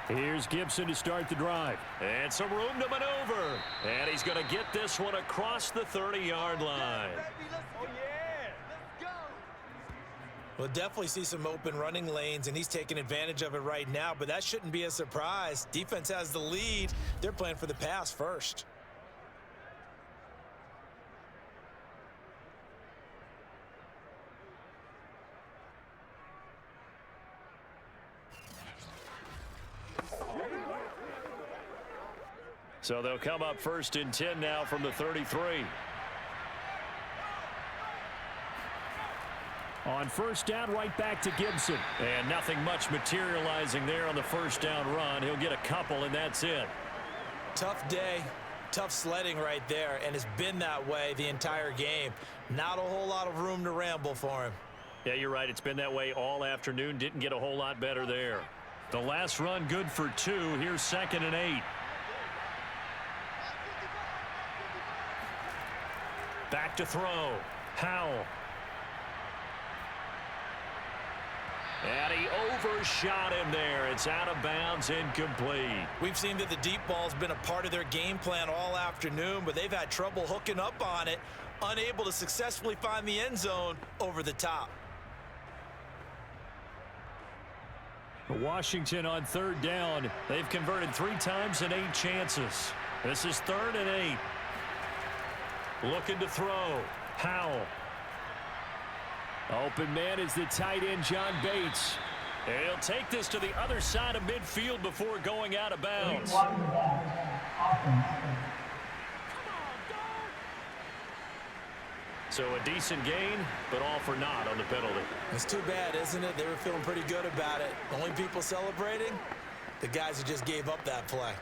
Here's Gibson to start the drive. And some room to maneuver. And he's going to get this one across the 30-yard line. We'll definitely see some open running lanes, and he's taking advantage of it right now, but that shouldn't be a surprise. Defense has the lead. They're playing for the pass first. So they'll come up 1st and 10 now from the 33. On first down, right back to Gibson. And nothing much materializing there on the first down run. He'll get a couple, and that's it. Tough day, tough sledding right there, and it's been that way the entire game. Not a whole lot of room to ramble for him. Yeah, you're right. It's been that way all afternoon. Didn't get a whole lot better there. The last run good for 2. Here's 2nd and 8. Back to throw. Howell. And he overshot him there. It's out of bounds, incomplete. We've seen that the deep ball's been a part of their game plan all afternoon, but they've had trouble hooking up on it, unable to successfully find the end zone over the top. Washington on 3rd down. They've converted 3 times and 8 chances. This is 3rd and 8. Looking to throw. Howell. Open man is the tight end, John Bates. He'll take this to the other side of midfield before going out of bounds. So a decent gain, but all for naught on the penalty. It's too bad, isn't it? They were feeling pretty good about it. The only people celebrating, the guys who just gave up that play.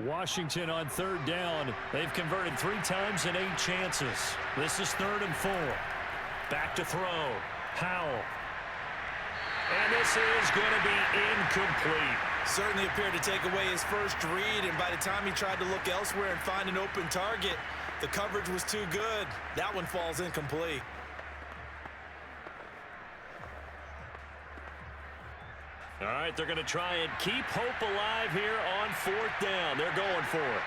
Washington on 3rd down. They've converted 3 times and 8 chances. This is 3rd and 4. Back to throw. Howell. And this is going to be incomplete. Certainly appeared to take away his first read, and by the time he tried to look elsewhere and find an open target, the coverage was too good. That one falls incomplete. All right, they're going to try and keep hope alive here on 4th down. They're going for it.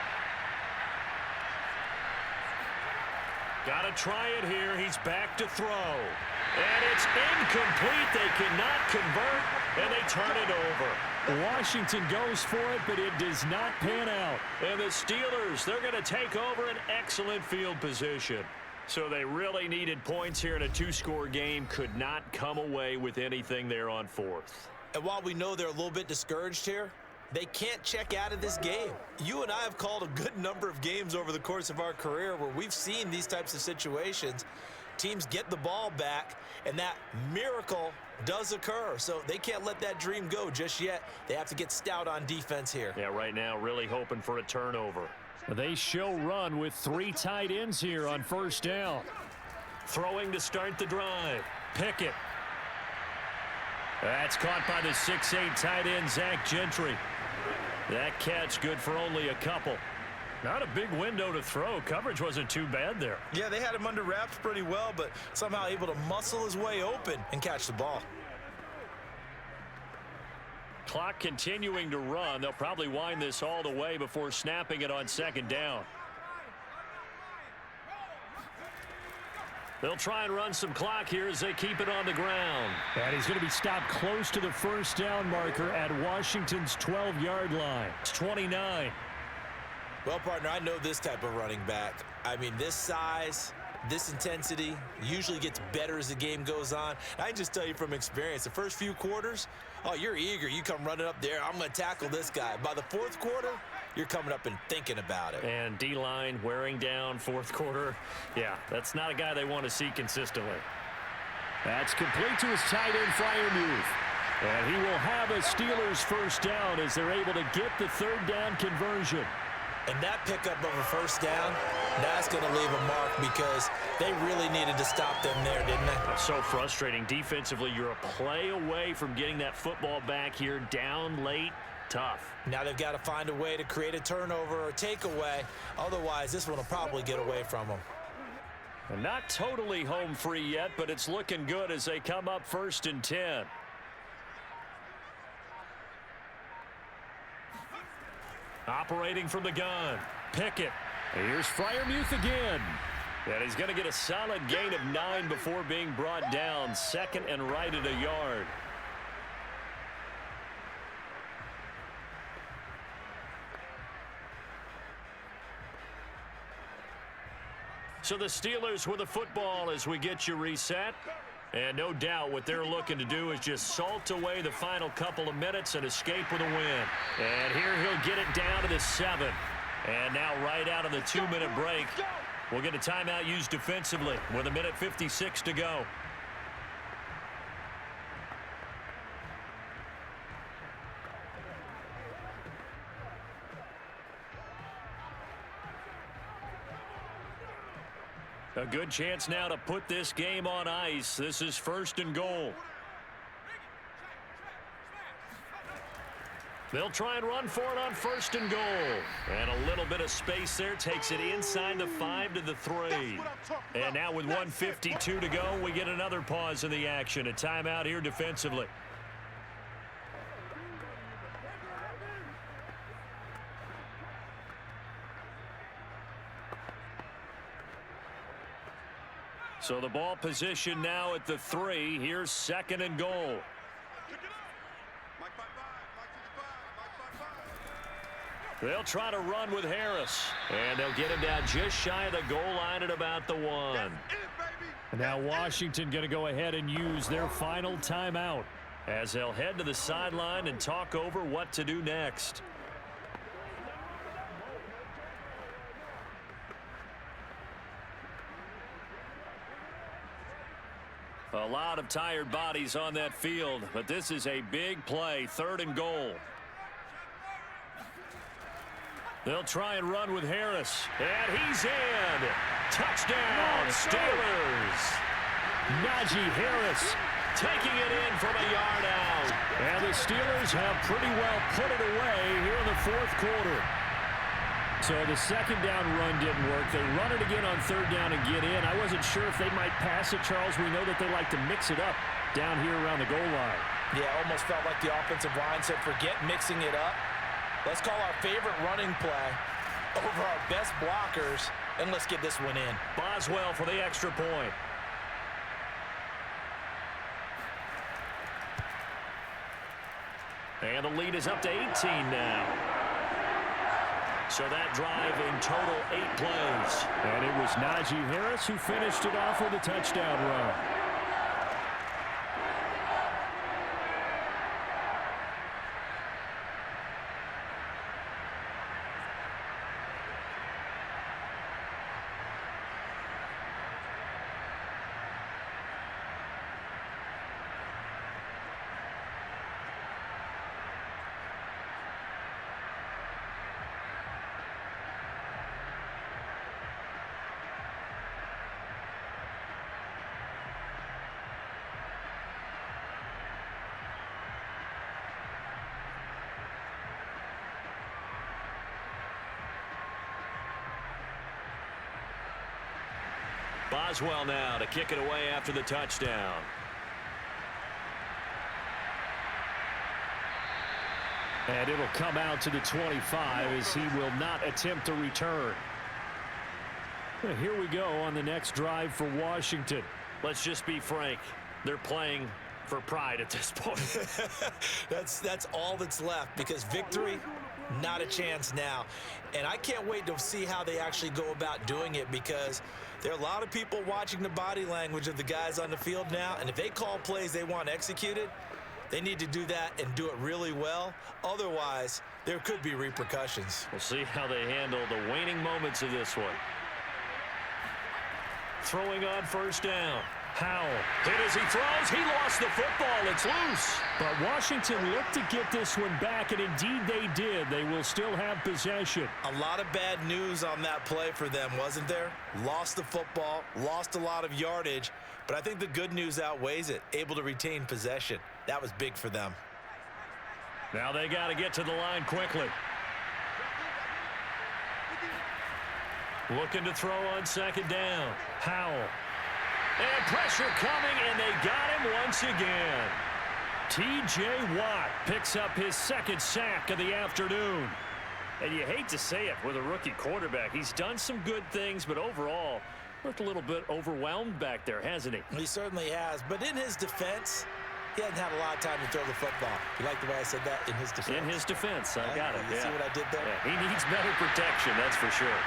Got to try it here. He's back to throw. And it's incomplete. They cannot convert, and they turn it over. Washington goes for it, but it does not pan out. And the Steelers, they're going to take over an excellent field position. So they really needed points here in a 2-score game. Could not come away with anything there on 4th. And while we know they're a little bit discouraged here, they can't check out of this game. You and I have called a good number of games over the course of our career where we've seen these types of situations. Teams get the ball back, and that miracle does occur. So they can't let that dream go just yet. They have to get stout on defense here. Yeah, right now really hoping for a turnover. They show run with 3 tight ends here on 1st down. Throwing to start the drive. Pickett. That's caught by the 6'8" tight end, Zach Gentry. That catch good for only a couple. Not a big window to throw. Coverage wasn't too bad there. Yeah, they had him under wraps pretty well, but somehow able to muscle his way open and catch the ball. Clock continuing to run. They'll probably wind this all the way before snapping it on 2nd down. They'll try and run some clock here as they keep it on the ground. And he's going to be stopped close to the first down marker at Washington's 12-yard line. It's 29. Well, partner, I know this type of running back. I mean, this size, this intensity usually gets better as the game goes on. I can just tell you from experience, the first few quarters, oh, you're eager. You come running up there, I'm going to tackle this guy. By the fourth quarter, you're coming up and thinking about it. And D-line wearing down fourth quarter. Yeah, that's not a guy they want to see consistently. That's complete to his tight end, Freiermuth. And he will have a Steelers first down as they're able to get the third down conversion. And that pickup of a first down, that's going to leave a mark because they really needed to stop them there, didn't they? It's so frustrating. Defensively, you're a play away from getting that football back here, down late, tough. Now they've got to find a way to create a turnover or takeaway. Otherwise, this one will probably get away from them. And not totally home free yet, but it's looking good as they come up 1st and 10. Operating from the gun, Pickett. Here's Freiermuth again. And he's going to get a solid gain of 9 before being brought down. 2nd and right at a yard. So the Steelers with the football as we get you reset. And no doubt what they're looking to do is just salt away the final couple of minutes and escape with a win. And here he'll get it down to the 7. And now right out of the 2-minute break, we'll get a timeout used defensively with 1:56 to go. A good chance now to put this game on ice. This is 1st and goal. They'll try and run for it on 1st and goal. And a little bit of space there takes it inside the 5 to the 3. And now with 1:52 to go, we get another pause in the action. A timeout here defensively. So the ball position now at the 3. Here's 2nd and goal. They'll try to run with Harris. And they'll get him down just shy of the goal line at about the 1. Now Washington going to go ahead and use their final timeout as they'll head to the sideline and talk over what to do next. A lot of tired bodies on that field, but this is a big play. 3rd and goal. They'll try and run with Harris. And he's in. Touchdown, Steelers. Najee Harris taking it in from a yard out. And the Steelers have pretty well put it away here in the 4th quarter. So the 2nd down run didn't work. They run it again on 3rd down and get in. I wasn't sure if they might pass it, Charles. We know that they like to mix it up down here around the goal line. Yeah, almost felt like the offensive line said, forget mixing it up. Let's call our favorite running play over our best blockers, and let's get this one in. Boswell for the extra point. And the lead is up to 18 now. So that drive in total 8 plays. And it was Najee Harris who finished it off with a touchdown run. Boswell now to kick it away after the touchdown. And it'll come out to the 25 as he will not attempt to return. Well, here we go on the next drive for Washington. Let's just be frank. They're playing for pride at this point. That's all that's left, because victory, not a chance now. And I can't wait to see how they actually go about doing it, because there are a lot of people watching the body language of the guys on the field now, and if they call plays they want executed, they need to do that and do it really well. Otherwise, there could be repercussions. We'll see how they handle the waning moments of this one. Throwing on first down. Howell hit as he throws. He lost the football. It's loose. But Washington looked to get this one back, and indeed they did. They will still have possession. A lot of bad news on that play for them, wasn't there? Lost the football, lost a lot of yardage, but I think the good news outweighs it. Able to retain possession. That was big for them. Now they got to get to the line quickly. Looking to throw on second down. Howell. And pressure coming, and they got him once again. T.J. Watt picks up his second sack of the afternoon. And you hate to say it with a rookie quarterback. He's done some good things, but overall, looked a little bit overwhelmed back there, hasn't he? He certainly has, but in his defense, he hasn't had a lot of time to throw the football. You like the way I said that? In his defense. In his defense, I got it. You see what I did there? Yeah, he needs better protection, that's for sure.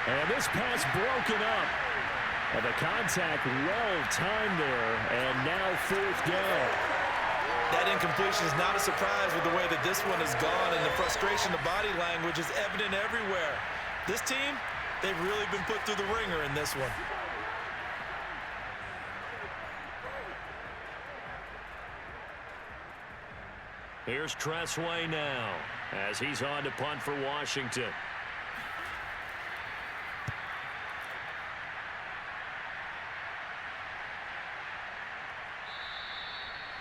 And this pass broken up. And the contact well-timed there, and now fourth down. That incompletion is not a surprise with the way that this one has gone, and the frustration, the body language is evident everywhere. This team, they've really been put through the ringer in this one. Here's Tressway now as he's on to punt for Washington.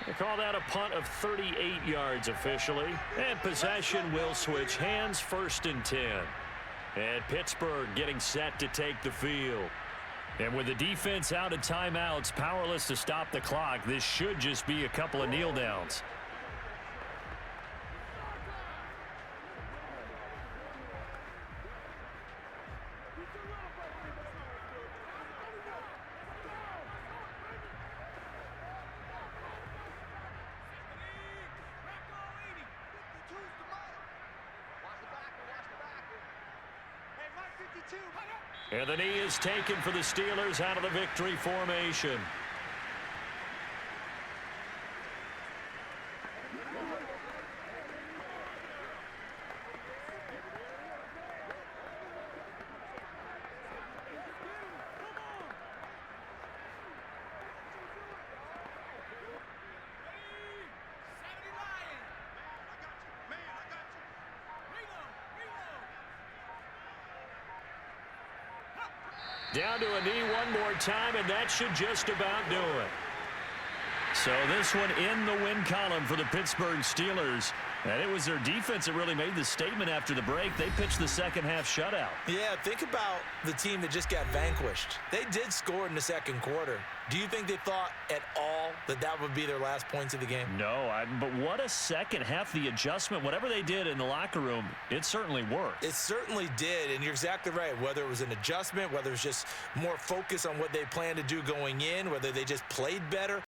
They call that a punt of 38 yards officially. And possession will switch hands, 1st and 10. And Pittsburgh getting set to take the field. And with the defense out of timeouts, powerless to stop the clock, this should just be a couple of kneel downs. And the knee is taken for the Steelers out of the victory formation. Down to a knee one more time, and that should just about do it. So this one in the win column for the Pittsburgh Steelers. And it was their defense that really made the statement after the break. They pitched the second half shutout. Yeah, think about the team that just got vanquished. They did score in the second quarter. Do you think they thought at all that that would be their last points of the game? No, but what a second half. The adjustment, whatever they did in the locker room, it certainly worked. It certainly did, and you're exactly right. Whether it was an adjustment, whether it was just more focus on what they planned to do going in, whether they just played better,